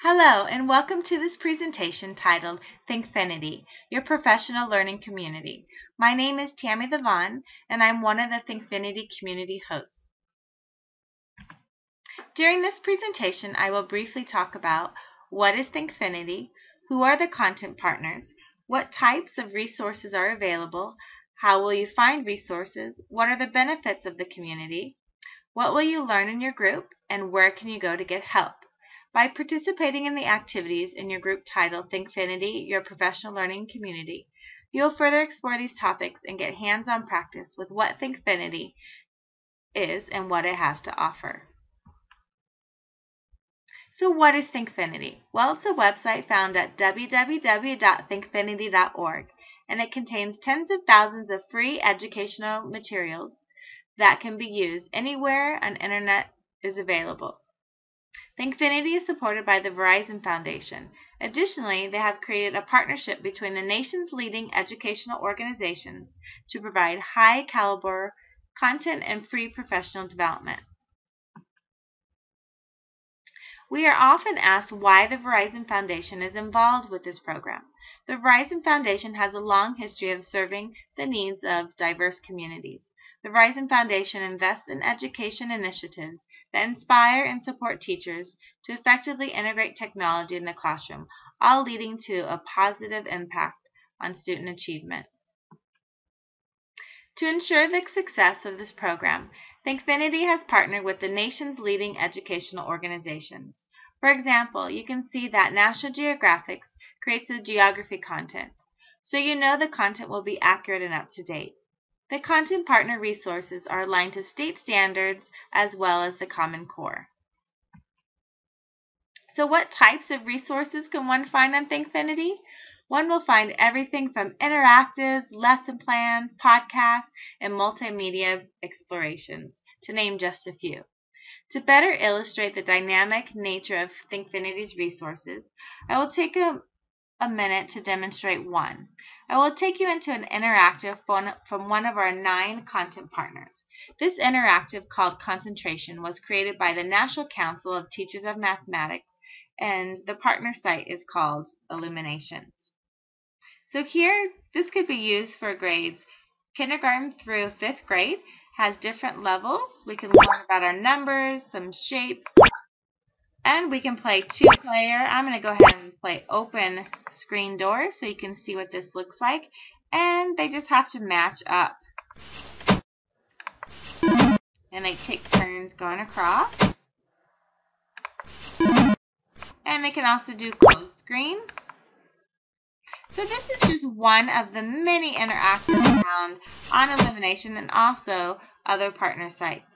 Hello, and welcome to this presentation titled Thinkfinity, Your Professional Learning Community. My name is Tammy Vaughn, and I'm one of the Thinkfinity community hosts. During this presentation, I will briefly talk about what is Thinkfinity, who are the content partners, what types of resources are available, how will you find resources, what are the benefits of the community, what will you learn in your group, and where can you go to get help. By participating in the activities in your group titled Thinkfinity, Your Professional Learning Community, you'll further explore these topics and get hands-on practice with what Thinkfinity is and what it has to offer. So what is Thinkfinity? Well, it's a website found at www.thinkfinity.org, and it contains tens of thousands of free educational materials that can be used anywhere an internet is available. Thinkfinity is supported by the Verizon Foundation. Additionally, they have created a partnership between the nation's leading educational organizations to provide high-caliber content and free professional development. We are often asked why the Verizon Foundation is involved with this program. The Verizon Foundation has a long history of serving the needs of diverse communities. The Verizon Foundation invests in education initiatives that inspire and support teachers to effectively integrate technology in the classroom, all leading to a positive impact on student achievement. To ensure the success of this program, Thinkfinity has partnered with the nation's leading educational organizations. For example, you can see that National Geographic creates the geography content, so you know the content will be accurate and up to date. The content partner resources are aligned to state standards as well as the Common Core. So what types of resources can one find on Thinkfinity? One will find everything from interactives, lesson plans, podcasts, and multimedia explorations, to name just a few. To better illustrate the dynamic nature of Thinkfinity's resources, I will take a minute to demonstrate one. I will take you into an interactive from one of our 9 content partners. This interactive, called Concentration, was created by the National Council of Teachers of Mathematics, and the partner site is called Illuminations. So here, this could be used for grades kindergarten through 5th grade, has different levels. We can learn about our numbers, some shapes, and we can play 2-player. I'm going to go ahead and play open screen door so you can see what this looks like. And they just have to match up. And they take turns going across. And they can also do closed screen. So this is just one of the many interactives found on Illumination and also other partner sites.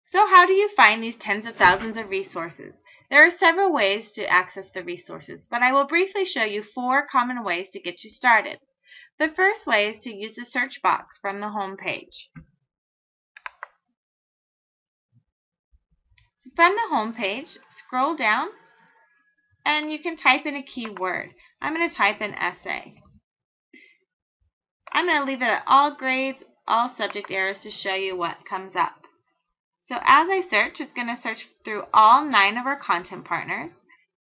So how do you find these tens of thousands of resources? There are several ways to access the resources, but I will briefly show you 4 common ways to get you started. The first way is to use the search box from the home page. So from the home page, scroll down, and you can type in a keyword. I'm going to type in essay. I'm going to leave it at all grades, all subject areas to show you what comes up. So as I search, it's going to search through all 9 of our content partners.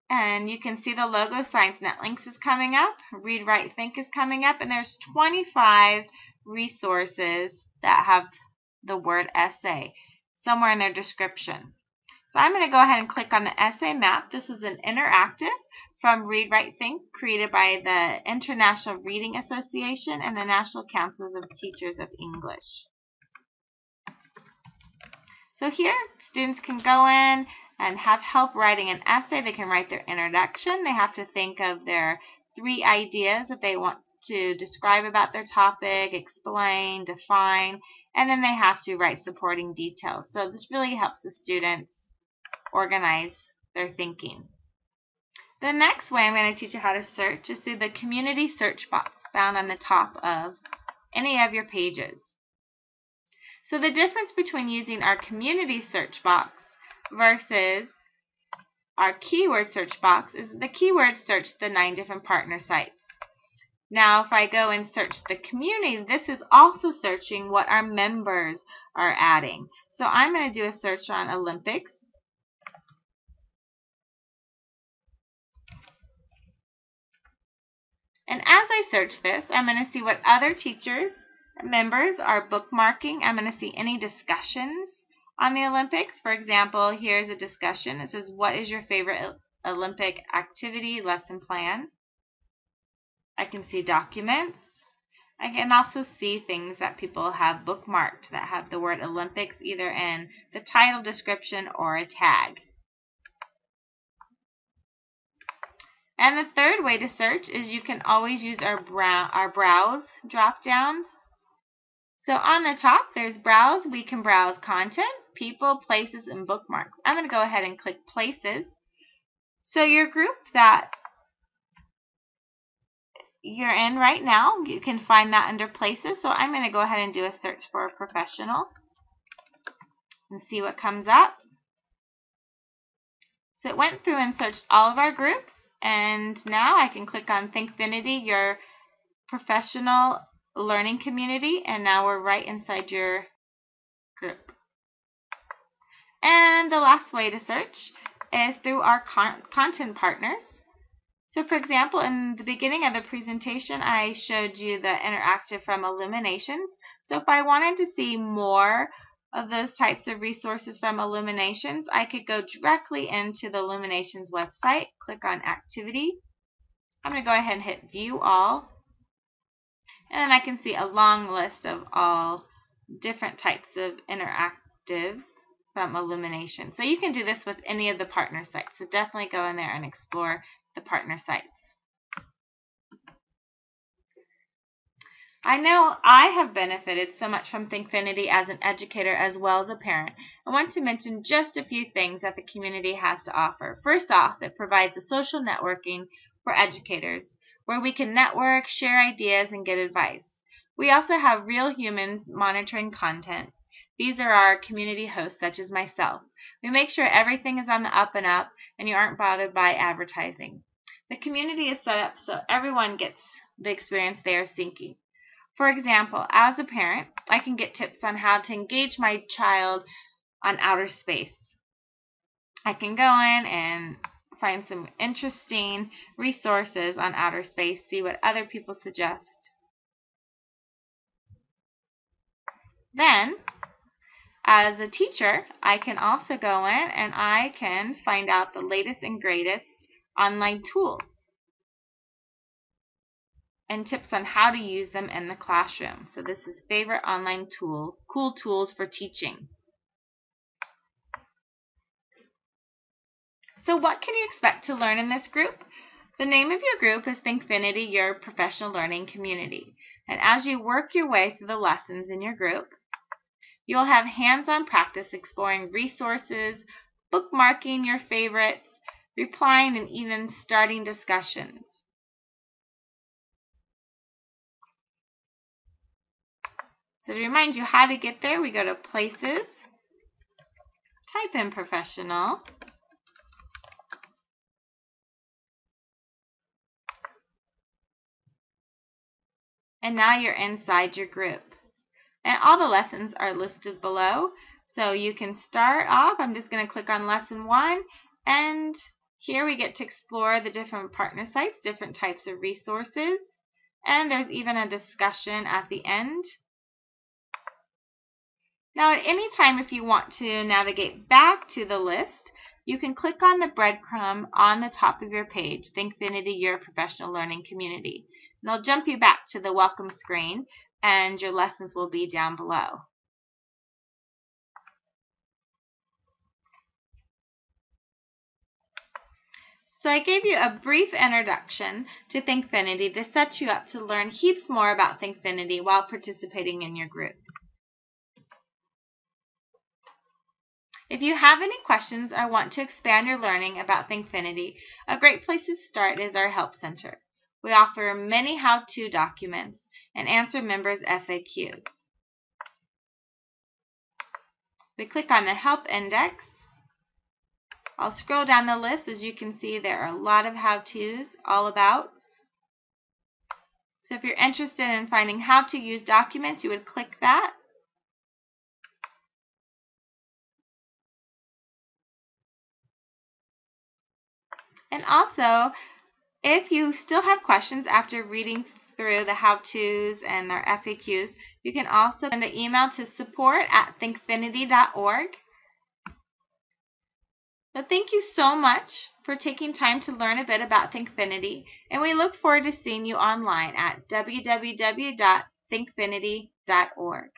And you can see the logo Science Net Links is coming up, Read, Write, Think is coming up, and there's 25 resources that have the word essay somewhere in their description. So I'm going to go ahead and click on the essay map. This is an interactive from Read, Write, Think, created by the International Reading Association and the National Councils of Teachers of English. So here, students can go in and have help writing an essay. They can write their introduction. They have to think of their 3 ideas that they want to describe about their topic, explain, define, and then they have to write supporting details. So this really helps the students organize their thinking. The next way I'm going to teach you how to search is through the community search box found on the top of any of your pages. So the difference between using our community search box versus our keyword search box is the keyword search the 9 different partner sites. Now, if I go and search the community, this is also searching what our members are adding. So I'm going to do a search on Olympics. And as I search this, I'm going to see what other teachers, members are bookmarking. I'm going to see any discussions on the Olympics. For example, here's a discussion. It says, what is your favorite Olympic activity lesson plan? I can see documents. I can also see things that people have bookmarked that have the word Olympics either in the title, description, or a tag. And the third way to search is you can always use our browse drop down. So on the top, there's browse. We can browse content, people, places, and bookmarks. I'm going to go ahead and click places. So your group that you're in right now, you can find that under places. So I'm going to go ahead and do a search for a professional and see what comes up. So it went through and searched all of our groups. And now I can click on Thinkfinity, your professional learning community, and now we're right inside your group. And the last way to search is through our content partners. So for example, in the beginning of the presentation, I showed you the interactive from Illuminations. So if I wanted to see more of those types of resources from Illuminations, I could go directly into the Illuminations website, click on Activity. I'm going to go ahead and hit View All. And then I can see a long list of all different types of interactives from Illumination. So you can do this with any of the partner sites. So definitely go in there and explore the partner sites. I know I have benefited so much from Thinkfinity as an educator as well as a parent. I want to mention just a few things that the community has to offer. First off, it provides a social networking for educators where we can network, share ideas, and get advice. We also have real humans monitoring content. These are our community hosts, such as myself. We make sure everything is on the up and up and you aren't bothered by advertising. The community is set up so everyone gets the experience they are seeking. For example, as a parent, I can get tips on how to engage my child on outer space. I can go in and find some interesting resources on outer space, see what other people suggest. Then, as a teacher, I can also go in and I can find out the latest and greatest online tools and tips on how to use them in the classroom. So this is favorite online tool, cool tools for teaching. So what can you expect to learn in this group? The name of your group is Thinkfinity, your professional learning community. And as you work your way through the lessons in your group, you'll have hands-on practice exploring resources, bookmarking your favorites, replying, and even starting discussions. So to remind you how to get there, we go to Places, type in Professional, and now you're inside your group. And all the lessons are listed below. So you can start off. I'm just going to click on Lesson 1. And here we get to explore the different partner sites, different types of resources. And there's even a discussion at the end. Now at any time, if you want to navigate back to the list, you can click on the breadcrumb on the top of your page, Thinkfinity, your professional learning community. And it'll jump you back to the welcome screen, and your lessons will be down below. So I gave you a brief introduction to Thinkfinity to set you up to learn heaps more about Thinkfinity while participating in your group. If you have any questions or want to expand your learning about Thinkfinity, a great place to start is our Help Center. We offer many how-to documents and answer members' FAQs. We click on the Help Index. I'll scroll down the list. As you can see, there are a lot of how-tos, all abouts. So if you're interested in finding how to use documents, you would click that. And also, if you still have questions after reading through the how-tos and our FAQs, you can also send an email to support@thinkfinity.org. So thank you so much for taking time to learn a bit about Thinkfinity, and we look forward to seeing you online at www.thinkfinity.org.